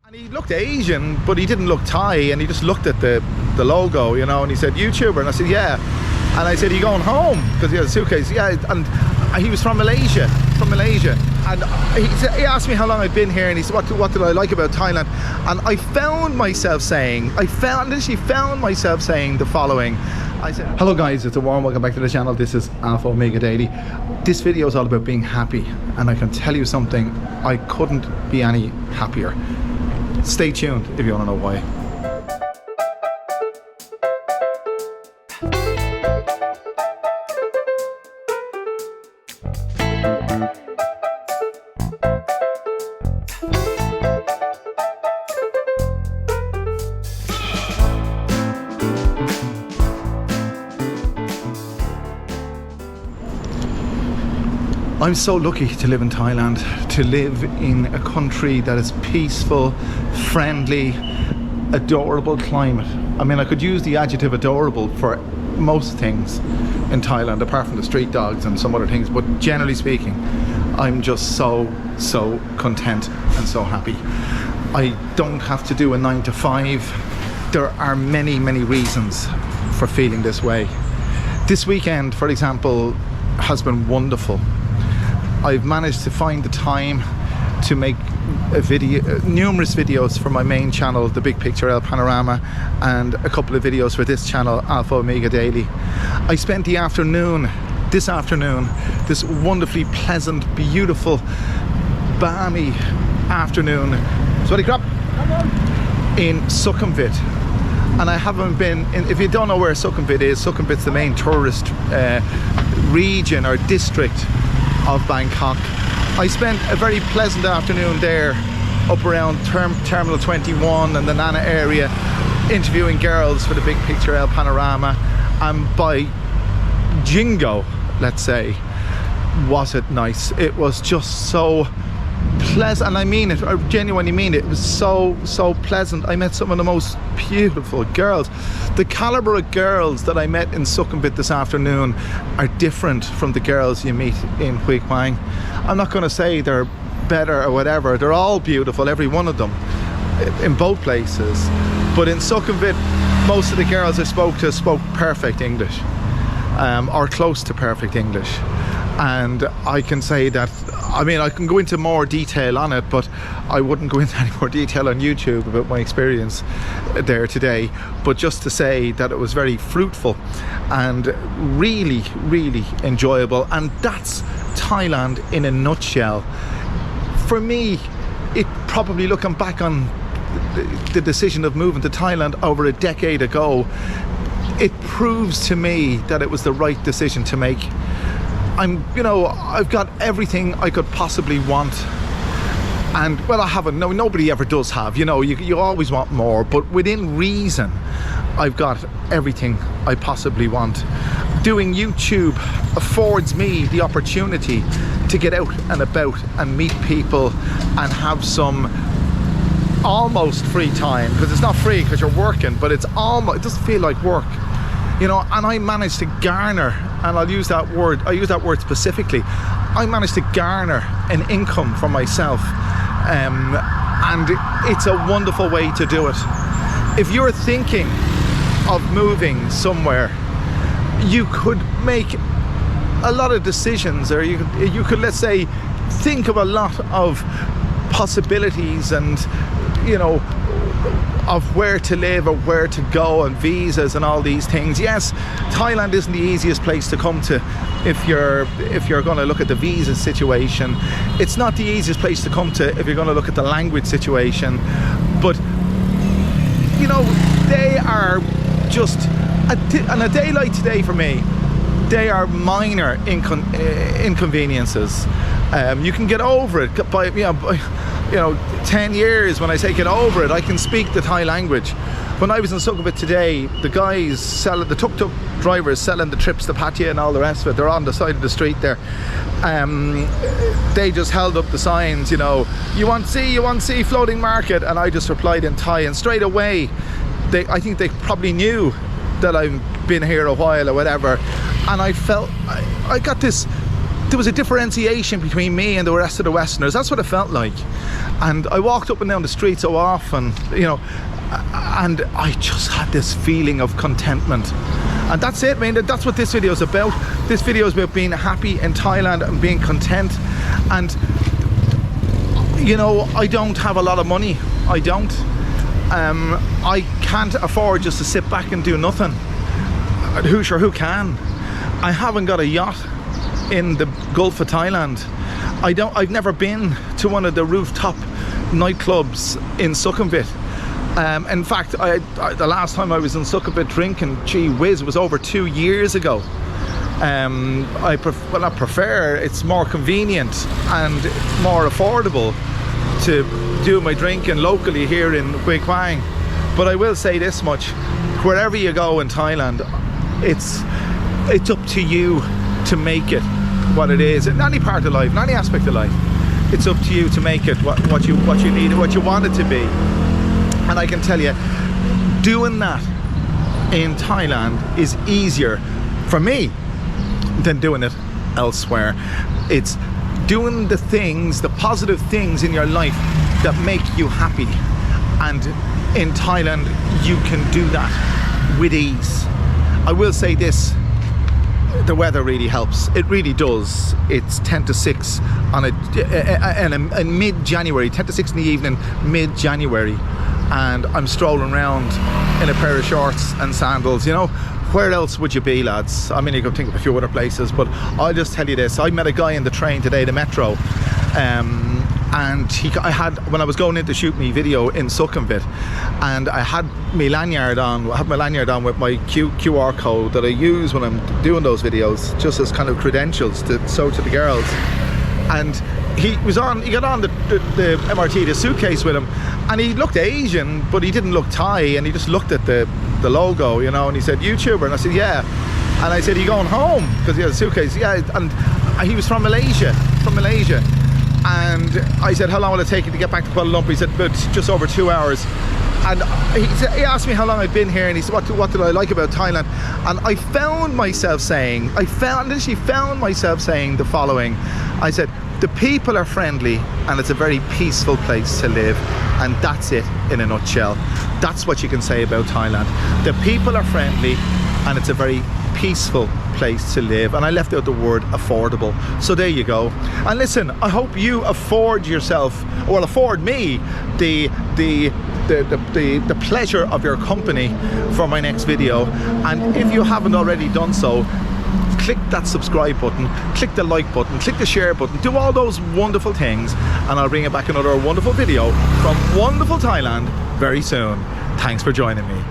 And he looked Asian, but he didn't look Thai, and he just looked at the logo, you know, and he said, YouTuber, and I said, yeah. And I said, are you going home? Because he had a suitcase. Yeah, and he was from Malaysia, and he asked me how long I'd been here, and he said, what did I like about Thailand? And I literally found myself saying the following. I said, hello guys, it's a warm welcome back to the channel. This is Alpha Omega Daily. This video is all about being happy, and I can tell you something, I couldn't be any happier. Stay tuned if you want to know why. I'm so lucky to live in Thailand, to live in a country that is peaceful, friendly, adorable climate. I mean, I could use the adjective adorable for most things in Thailand, apart from the street dogs and some other things, but generally speaking, I'm just so content and so happy. I don't have to do a 9 to 5. There are many reasons for feeling this way. This weekend, for example, has been wonderful. I've managed to find the time to make numerous videos for my main channel, The Big Picture El Panorama, and a couple of videos for this channel, Alpha Omega Daily. I spent this afternoon, this wonderfully pleasant, beautiful, balmy afternoon, in Sukhumvit. And I haven't been, if you don't know where Sukhumvit is, Sukhumvit's the main tourist region or district of Bangkok. I spent a very pleasant afternoon there, up around Terminal 21 and the Nana area, interviewing girls for The Big Picture El Panorama, and by jingo, let's say, was it nice. It was just so pleasant, and I mean it, I genuinely mean it. It was so pleasant. I met some of the most beautiful girls. The caliber of girls that I met in Sukhumvit this afternoon are different from the girls you meet in Huy Quang. I'm not going to say they're better or whatever. They're all beautiful, every one of them, in both places. But in Sukhumvit, most of the girls I spoke to spoke perfect English, or close to perfect English. And I can say that, I mean, I can go into more detail on it, but I wouldn't go into any more detail on YouTube about my experience there today. But just to say that it was very fruitful and really enjoyable. And that's Thailand in a nutshell. For me, it probably, looking back on the decision of moving to Thailand over a decade ago, it proves to me that it was the right decision to make. I've got everything I could possibly want, and well, I haven't. No, nobody ever does have. You always want more, but within reason, I've got everything I possibly want. Doing YouTube affords me the opportunity to get out and about and meet people and have some almost free time, because it's not free because you're working, but it doesn't feel like work. And I managed to garner, and I use that word specifically, I managed to garner an income for myself, and it's a wonderful way to do it. If you're thinking of moving somewhere, you could make a lot of decisions, or you could, let's say, think of a lot of possibilities and, of where to live or where to go, and visas and all these things. Yes, Thailand isn't the easiest place to come to if you're going to look at the visa situation. It's not the easiest place to come to if you're going to look at the language situation. But they are just on a day like today for me, they are minor inconveniences. You can get over it by 10 years. When I say get over it, I can speak the Thai language. When I was in Sukhumvit today, the guys selling, the tuk-tuk drivers selling the trips to Pattaya and all the rest of it, they're on the side of the street there. They just held up the signs, you want to see floating market, and I just replied in Thai, and straight away, I think they probably knew that I've been here a while or whatever, and I felt I got this there was a differentiation between me and the rest of the Westerners. That's what it felt like. And I walked up and down the street so often, you know, and I just had this feeling of contentment. And that's it, man. That's what this video is about. This video is about being happy in Thailand and being content. And you know, I don't have a lot of money. I don't. I can't afford just to sit back and do nothing. Who can? I haven't got a yacht in the Gulf of Thailand. I've never been to one of the rooftop nightclubs in Sukhumvit. In fact, the last time I was in Sukhumvit drinking, gee whiz, was over 2 years ago. I prefer, it's more convenient and more affordable to do my drinking locally here in Huy Quang. But I will say this much: wherever you go in Thailand, it's up to you to make it what it is in any part of life, in any aspect of life. It's up to you to make it what you need, what you want it to be. And I can tell you, doing that in Thailand is easier for me than doing it elsewhere. It's doing the things, the positive things in your life that make you happy. And in Thailand, you can do that with ease. I will say this: the weather really helps. It really does. It's 10 to 6 on a mid-January, 10 to 6 in the evening, mid-January, and I'm strolling around in a pair of shorts and sandals. You know, where else would you be, lads? I mean, you could think of a few other places, but I'll just tell you this: I met a guy in the train today, the metro, and when I was going in to shoot my video in Sukhumvit, and I had my lanyard on. I have my lanyard on with my QR code that I use when I'm doing those videos, just as kind of credentials to show to the girls. And he got on the MRT, the suitcase with him, and he looked Asian, but he didn't look Thai, and he just looked at the logo, you know, and he said, "YouTuber," and I said, "Yeah." And I said, "Are you going home?" Because he had a suitcase. Yeah, and he was from Malaysia. And I said, "How long will it take you to get back to Kuala Lumpur?" He said, "About just over 2 hours." And he asked me how long I've been here, and he said, what did I like about Thailand? And I found myself saying, the following. I said, the people are friendly, and it's a very peaceful place to live. And that's it in a nutshell. That's what you can say about Thailand. The people are friendly, and it's a very peaceful place to live. And I left out the word affordable. So there you go. And listen, I hope you afford me the pleasure of your company for my next video. And if you haven't already done so, click that subscribe button, click the like button, click the share button, do all those wonderful things, and I'll bring you back another wonderful video from wonderful Thailand very soon. Thanks for joining me.